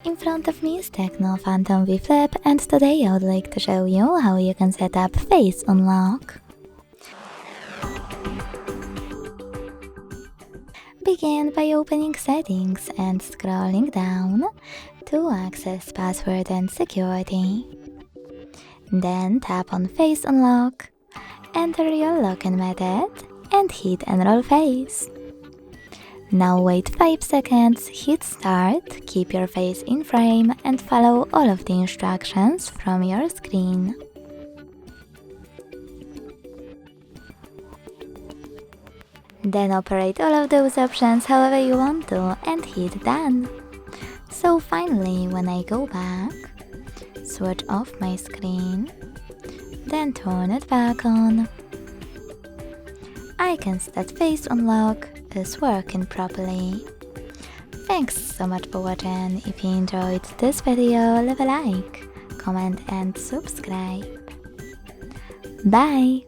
In front of me is TECNO Phantom V Flip, and today I would like to show you how you can set up face unlock. Begin by opening settings and scrolling down to access password and security. Then tap on face unlock, enter your login method and hit enroll face. Now wait 5 seconds, hit start, keep your face in frame and follow all of the instructions from your screen. Then operate all of those options however you want to and hit done. So finally, when I go back, switch off my screen, then turn it back on, I can see that face unlock is working properly. Thanks so much for watching. If you enjoyed this video, leave a like, comment and subscribe. Bye!